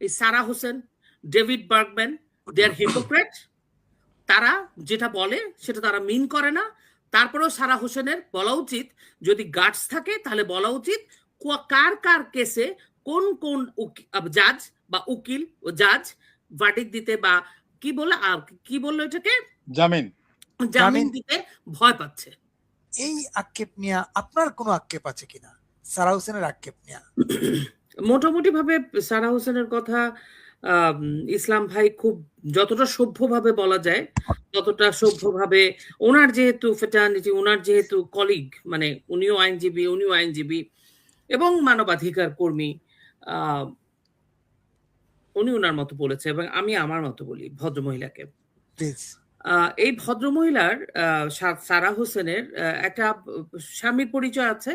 এই সারা Hossain, David Bergman, দে আর hypocrite. তারা যেটা বলে সেটা তারা মিন করে না। তারপরেও সারা হোসেনের বলা উচিত, যদি গার্ডস থাকে তাহলে বলা উচিত কার কার কেসে কোন কোন জাজ বা উকিল ও জাজ ভার্ডিক্ট দিতে বা কি বললো এটাকে জামিন দিতে ভয় পাচ্ছে। এই আক্ষেপ নিয়ে আপনার কোনো আক্ষেপ আছে কিনা, সারা হোসেনের আক্ষেপ নিয়ে? মোটামুটি ভাবে সারা হোসেনের কথা ইসলাম ভাই খুব যতটা সভ্যভাবে বলা যায় ততটা সভ্যভাবে, ওনার যেহেতু ফ্রেটার্নিটি, ওনার যেহেতু কলিগ, মানে উনিও আইনজীবী এবং মানবাধিকার কর্মী, উনি ওনার মতো বলেছে এবং আমি আমার মতো বলি ভদ্রমহিলাকে। এই ভদ্রমহিলার সারা হোসেনের একটা স্বামীর পরিচয় আছে,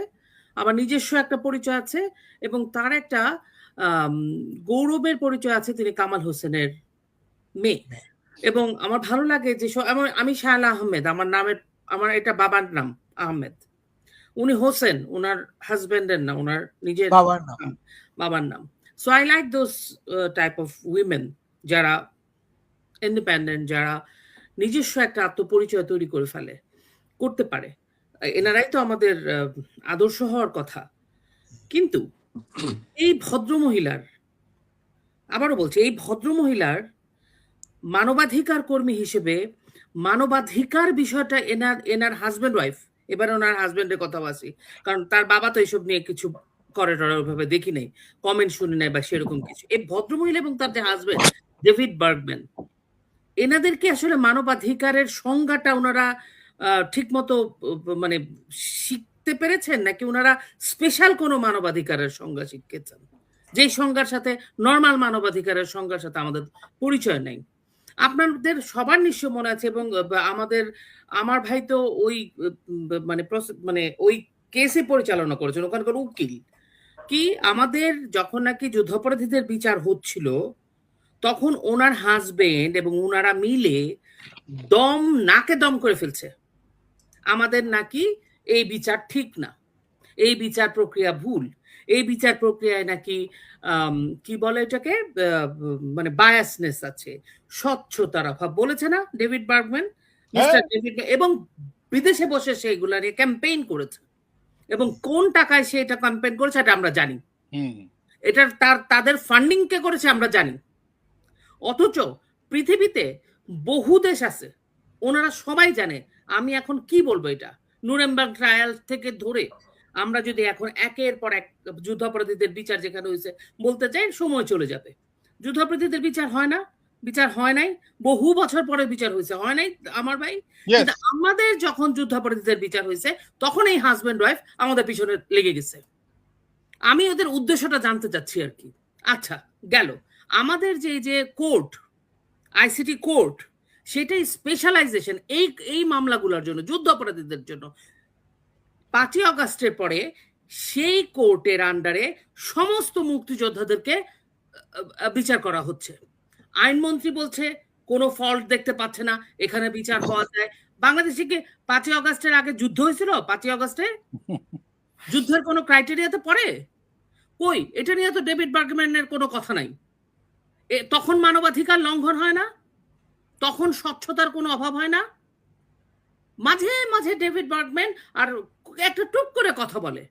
আবার নিজস্ব একটা পরিচয় আছে, এবং তার একটা গৌরবের পরিচয় আছে, তিনি কামাল হোসেনের মেয়ে। এবং আমার ভালো লাগে যে আমি শায়লা আহমেদ, আমার এটা বাবার নাম আহমেদ, উনি হোসেন ওনার হাজবেন্ডের না, ওনার নিজের বাবার নাম। So I like those type of women যারা ইন্ডিপেন্ডেন্ট, যারা নিজস্ব একটা আত্মপরিচয় তৈরি করে করতে পারে। এনারাই তো আমাদের আদর্শ হওয়ার কথা। কিন্তু এই ভদ্রমহিলার, আবারও বলছি, এই ভদ্রমহিলার মানবাধিকার কর্মী হিসেবে মানবাধিকার বিষয়টা এনার হাজব্যান্ড ওয়াইফ, এবার ওনার হাজব্যান্ডের কথা আসি, কারণ তার বাবা তো এইসব নিয়ে কিছু করে টরে ওইভাবে দেখি নাই, কমেন্ট শুনি নাই বা সেরকম কিছু। এই ভদ্রমহিলা এবং তার যে হাজব্যান্ড ডেভিড বার্গম্যান, এনাদেরকে আসলে মানবাধিকারের সংজ্ঞাটা ওনারা ঠিক মতো মানে শিখতে পেরেছেন, নাকি ওনারা স্পেশাল কোনো মানবাধিকারের সংজ্ঞা শিখেছেন, যেই সংজ্ঞার সাথে নর্মাল মানবাধিকারের সংজ্ঞার সাথে আমাদের পরিচয় নেই? আপনাদের সবার নিশ্চয় মনে আছে, এবং আমার ভাই তো ওই মানে ওই কেসে পরিচালনা করেছেন, ওখানকার উকিল। কি আমাদের যখন নাকি যুদ্ধাপরাধীদের বিচার হচ্ছিল, তখন ওনার হাজবেন্ড এবং ওনারা মিলে নাকে দম করে ফেলছে আমাদের নাকি এই বিচার ঠিক না, এই বিচার প্রক্রিয়া ভুল, এই বিচার প্রক্রিয়ায় নাকি কি বলে এটাকে, মানে বায়াসনেস আছে, স্বচ্ছতার অভাব, বলেছে না ডেভিড বার্গম্যান, মিস্টার ডেভিড, এবং বিদেশে বসে সেগুলা নিয়ে ক্যাম্পেইন করেছে, এবং কোন টাকায় সে এটা ক্যাম্পেইন করেছে এটা আমরা জানি, এটা তাদের ফান্ডিং কে করেছে আমরা জানি। অথচ পৃথিবীতে বহু দেশ আছে, ওনারা সবাই জানে। আমি এখন কি বলবো, এটা নুরেমবার্গ ট্রায়াল থেকে ধরে আমরা যদি এখন একের পর এক যুদ্ধাপরাধীদের বিচার যেখানে হয়েছে বলতে চাই, সময় চলে যাবে। যুদ্ধাপরাধীদের বিচার হয় না, বিচার হয় নাই, বহু বছর পরে বিচার হয়েছে, হয় নাই আমার ভাই। কিন্তু আমাদের যখন যুদ্ধাপরাধীদের বিচার হয়েছে তখন এই হাজব্যান্ড ওয়াইফ আমাদের পিছনে লেগে গেছে। আমি ওদের উদ্দেশ্যটা জানতে চাচ্ছি আর কি। আচ্ছা, গেল আমাদের যে কোর্ট, আইসিটি কোর্ট, সেটাই স্পেশালাইজেশন এই মামলাগুলোর জন্য, যুদ্ধ অপরাধীদের জন্য। 5ই অগাস্টের পরে সেই কোর্টের আন্ডারে সমস্ত মুক্তিযোদ্ধাদেরকে বিচার করা হচ্ছে। আইনমন্ত্রী বলছে কোনো ফল্ট দেখতে পাচ্ছে না, এখানে বিচার হওয়া যায়। বাংলাদেশে কি 5ই অগাস্টের আগে যুদ্ধ হয়েছিল? 5ই অগাস্টে যুদ্ধের কোনো ক্রাইটেরিয়াতে পড়ে? কই, এটা নিয়ে তো ডেভিড বার্গম্যানের কোনো কথা নাই। তখন মানবাধিকার লঙ্ঘন হয় না, তখন স্বচ্ছতার কোনো অভাব হয় না। মাঝে মাঝে ডেভিড বার্গম্যান আর একটা টুক করে কথা বলে।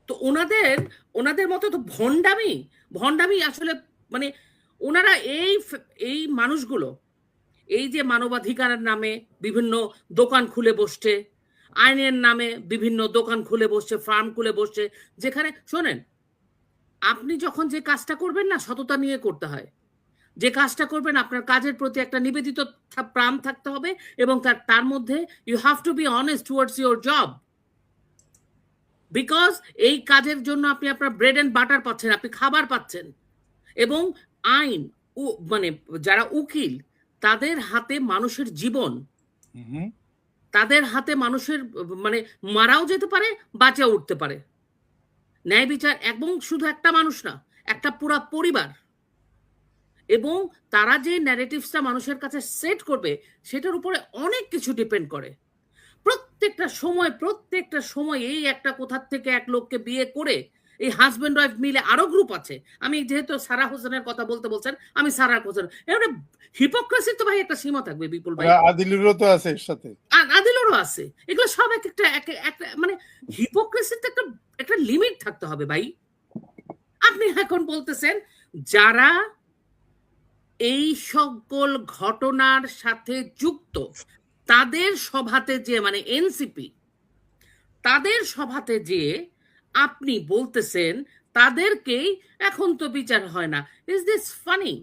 তো ওনাদের মতো তো ভণ্ডামি আসলে, মানে ওনারা এই মানুষগুলো এই যে মানবাধিকারের নামে বিভিন্ন দোকান খুলে বসছে, আইনের নামে বিভিন্ন দোকান খুলে বসছে, ফার্ম খুলে বসছে, যেখানে শোনেন, আপনি যখন যে কাজটা করবেন না, সততা নিয়ে করতে হয়। যে কাজটা করবেন আপনার কাজের প্রতি একটা নিবেদিত প্রাণ থাকতে হবে, এবং তার মধ্যে you have to be honest towards your job, because এই কাজের জন্য আপনি আপনার ব্রেড এন্ড বাটার পাচ্ছেন, আপনি খাবার পাচ্ছেন। এবং আইন মানে যারা উকিল, তাদের হাতে মানুষের জীবন, তাদের হাতে মানুষের মানে মারাও যেতে পারে, বাঁচা উঠতে পারে। ন্যায় বিচার এবং শুধু একটা মানুষ না, একটা পুরা পরিবার। এবং তারা যে ন্যারেটিভসটা মানুষের কাছে সেট করবে সেটার উপরে অনেক কিছু ডিপেন্ড করে। প্রত্যেকটা সময় এই একটা কোথার থেকে এক লোককে বিয়ে করে এই হাজবেন্ড ওয়াইফ মিলে আরো গ্রুপ আছে। আমি যেহেতু সারা হোসেনের কথা বলছেন, আমি সারা হোসেন, এবারে হিপোক্রেসির তো ভাই একটা সীমা থাকবে বিপুল ভাই। আদিলেরও তো আছে এর সাথে, আদিলেরও আছে। এগুলো সব একটা মানে হিপোক্রেসির তো একটা লিমিট থাকতে হবে ভাই। আপনি এখন বলতেছেন যারা এই সকল ঘটনার সাথে যুক্ত তাদের সভাতে যে, মানে এনসিপি তাদের সভাতে যে আপনি বলতেছেন তাদেরকেই এখন তো বিচার হয় না। Is this funny?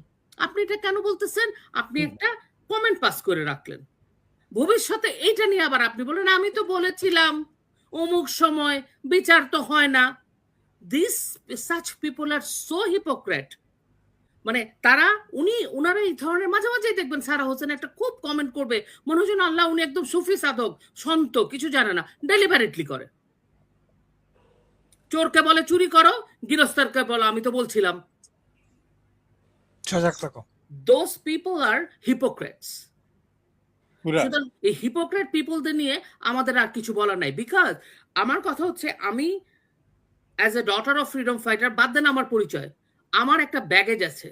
আপনি এটা কেন বলতেছেন? আপনি একটা কমেন্ট পাস করে রাখলেন, ভবিষ্যতে এইটা নিয়ে আবার আপনি বলেন আমি তো বলেছিলাম অমুক সময় বিচার তো হয় না। This such people are so hypocrite. মানে তারা উনারা এই ধরনের মাঝে মাঝেই দেখবেন সারা হোসেন একটা খুব কমেন্ট করবে, মনে হয় যেন আল্লাহ উনি একদম সুফি সাধক, সন্ত, কিছু জানে না, ডেলিভারেটলি করে। চোরকে বলে চুরি করো, গৃহস্থকে বলো আমি তো বলছিলাম। সজাগ থাকো। Those people are hypocrites. সুতরাং এই হিপোক্রেট পিপলদের নিয়ে আমাদের আর কিছু বলার নাই। বিকজ আমার কথা হচ্ছে, আমি as a daughter of freedom fighter, বাদ দেন আমার পরিচয়, আমার একটা ব্যাগেজ আছে,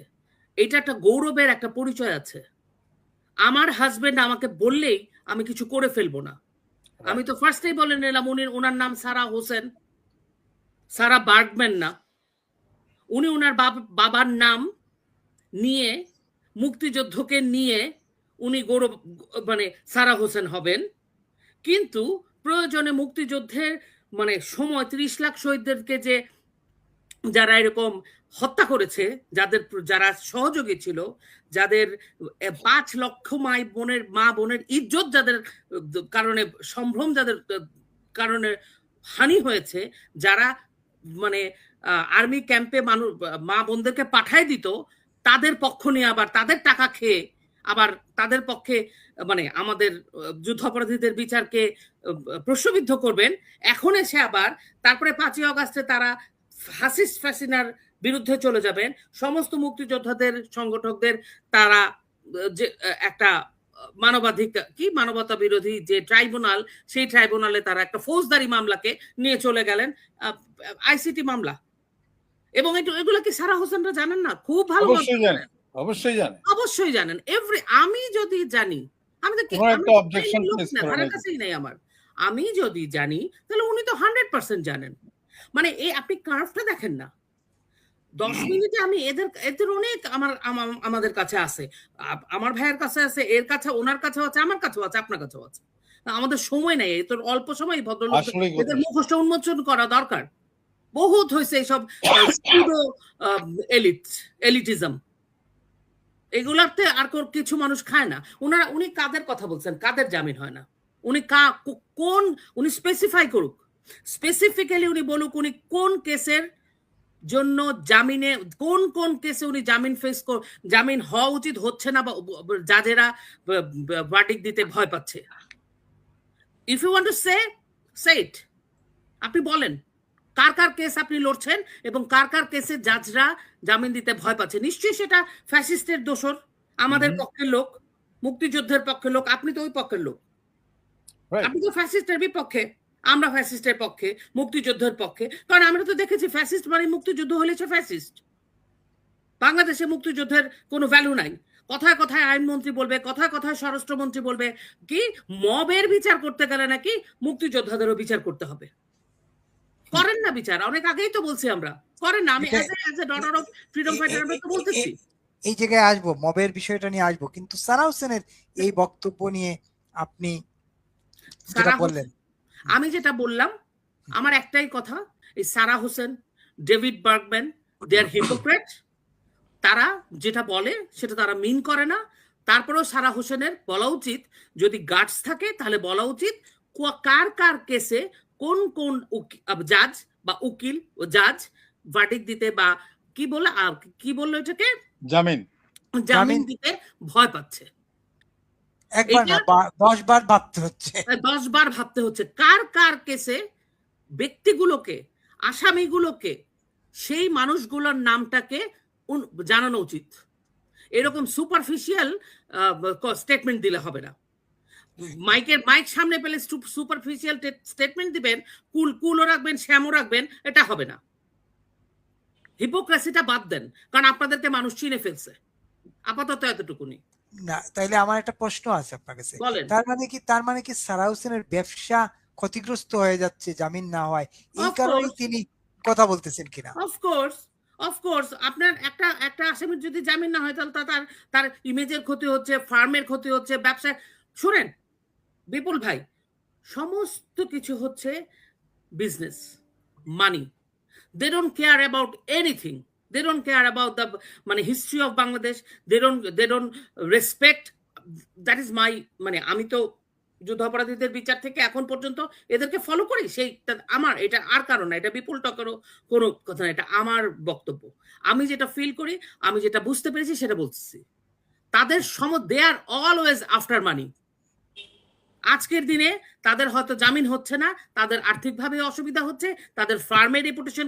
এটা একটা গৌরবের একটা পরিচয় আছে। আমার হাজবেন্ড আমাকে বললেই আমি কিছু করে ফেলবো না। আমি তো ফার্স্টেই বলে নিলাম ওনার নাম সারা হোসেন, সারা বার্গম্যান না। উনি ওনার বাবার নাম নিয়ে, মুক্তিযুদ্ধকে নিয়ে উনি গৌরব, মানে সারা হোসেন হবেন। কিন্তু প্রয়োজনে মুক্তিযুদ্ধের মানে সময় 30 লাখ শহীদদেরকে যে যারা এরকম হত্যা করেছে, যারা সহযোগী ছিল, যাদের 5 লক্ষ মা বোনের ইজ্জত যাদের কারণে, সম্ভ্রম যাদের কারণে হানি হয়েছে, যারা মানে আর্মি ক্যাম্পে মা বোনদেরকে পাঠায় দিত, তাদের পক্ষ নিয়ে আবার তাদের টাকা খেয়ে আবার তাদের পক্ষে মানে আমাদের যুদ্ধাপরাধীদের বিচারকে প্রশ্নবিদ্ধ করবেন। এখন এসে আবার তারপরে 5ই আগস্টে তারা হাসিনার বিরুদ্ধে চলে যাবেন, সমস্ত মুক্তিযোদ্ধাদের সংগঠকদের তারা যে একটা মানবতা বিরোধী যে ট্রাইব্যুনাল, সেই ট্রাইব্যুনালে তারা একটা ফৌজদারি মামলাকে নিয়ে চলে গেলেন, আইসিটি মামলা। এবং এগুলো কি সারা হোসেনরা জানেন না? খুব ভালো, অবশ্যই জানেন। আমি যদি জানি, আমি তো কাছেই নাই আমার, আমি যদি জানি তাহলে উনি তো 100% জানেন। মানে আপনি কার্ভটা দেখেন না। 10 মিনিটে আমি এদের অনেক আমাদের কাছে আছে, আমার ভাইয়ের কাছে আছে, এর কাছে, ওনার কাছেও আছে, আমার কাছেও আছে, আপনার কাছেও আছে। আমাদের সময় নেই, তোর অল্প সময় ভদ্রলোক এদের মুখোশ উন্মোচন করা দরকার। বহুত হয়েছে এইসব এলিটিজম, এগুলাতে আর কিছু মানুষ খায় না। উনি কাদের কথা বলছেন? কাদের জামিন হয় না? উনি স্পেসিফাই করুক, স্পেসিফিক্যালি উনি বলুক উনি কোন কেসের জন্য জামিনে, কোন কেসে উনি জামিন হওয়া উচিত হচ্ছে না, বা জাজেরা ভার্ডিক্ট দিতে ভয় পাচ্ছে। If you want to say it, আপনি বলেন কার কেস আপনি লড়ছেন এবং কার কেসে জাজরা জামিন দিতে ভয় পাচ্ছে। নিশ্চয়ই সেটা ফ্যাসিস্টের দোসর, আমাদের পক্ষের লোক, মুক্তিযুদ্ধের পক্ষের লোক। আপনি তো ওই পক্ষের লোক, আপনি তো ফ্যাসিস্টের বিপক্ষে, আমরা ফ্যাসিস্টের পক্ষে, মুক্তিযুদ্ধের পক্ষে। কারণ আমরা তো দেখেছি ফ্যাসিস্ট মানে মুক্তিযুদ্ধ হলে সে ফ্যাসিস্ট। বাংলাদেশে মুক্তিযুদ্ধের কোনো ভ্যালু নাই। কথায় কথায় আইনমন্ত্রী বলবে, কথায় কথায় স্বরাষ্ট্রমন্ত্রী বলবে কি মবের বিচার করতে গেলে নাকি মুক্তিযোদ্ধাদেরও বিচার করতে হবে। করেন না বিচার, অনেক আগেই তো বলছি আমরা, করেন না। আমি as a daughter of freedom fighter আমি তো বলতেছি। এই জায়গায় আসবো, মবের বিষয়টা নিয়ে আসবো, কিন্তু সারা হোসেনের এই বক্তব্য নিয়ে আপনি যেটা বললেন, আমি যেটা বললাম, আমার একটাই কথা, এই সারা হোসেন, ডেভিড বার্গম্যান, দে আর হিপোক্রেট। তারা যেটা বলে সেটা তারা মিন করে না। তারপরেও সারা হোসেনের বলা উচিত, যদি গার্ডস থাকে তাহলে বলা উচিত কার কেসে কোন জাজ বা উকিল ও জাজ ভার্ডিক্ট দিতে বা কি বললো এটাকে জামিন দিতে ভয় পাচ্ছে। 10 বার ভাবতে হচ্ছে, 10 বার ভাবতে হচ্ছে কার কেসে ব্যক্তিগুলোকে, আসামিগুলোকে, সেই মানুষগুলোর নামটাকে জানানো উচিত। এরকম সুপারফিশিয়াল স্টেটমেন্ট দিলে হবে না। মাইক সামনে পেলে সুপারফিশিয়াল স্টেটমেন্ট দিবেন, কুলও রাখবেন, শ্যামও রাখবেন, এটা হবে না। হিপোক্রেসিটা বাদ দেন, কারণ আপনাদেরকে মানুষ চিনে ফেলছে। আপাতত এতটুকুনি। না, তাইলে আমার একটা প্রশ্ন আছে আপনার কাছে। বলেন। তার মানে কি সারা হোসেনের ব্যবসা ক্ষতিগ্রস্ত হয়ে যাচ্ছে জামিন না হয়, এই Of কারণেই course. তিনি কথা বলতেছেন কিনা? অফকোর্স আপনার একটা আসামির যদি জামিন না হয় তাহলে তার ইমেজের ক্ষতি হচ্ছে, ফার্মের ক্ষতি হচ্ছে, ব্যবসায়। শুনেন বিপুল ভাই, সমস্ত কিছু হচ্ছে business, money. They don't care about anything. They don't care about the মানে history of Bangladesh. They don't respect. That is my মানে আমি তো যুদ্ধাপরাধীদের বিচার থেকে এখন পর্যন্ত এদেরকে ফলো করি, সেইটা আমার, এটা আর কারণ না, এটা বিপুল টকেরও কোনো কথা না, এটা আমার বক্তব্য। আমি যেটা ফিল করি, আমি যেটা বুঝতে পেরেছি সেটা বলছি। তাদের দে আর অলওয়েজ আফটার মানি। আজকের দিনে তাদের হয়তো জামিন হচ্ছে না, তাদের আর্থিকভাবে অসুবিধা হচ্ছে, তাদের ফার্মের রেপুটেশন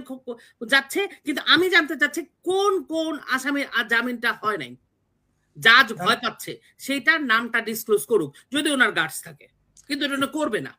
যাচ্ছে, কিন্তু আমি জানতে চাচ্ছি কোন কোন আসামির জামিনটা হয় নাই, জাজ ভয় পাচ্ছে, সেইটার নামটা ডিসক্লোজ করুক যদি ওনার গার্ডস থাকে, কিন্তু এটা করবে না।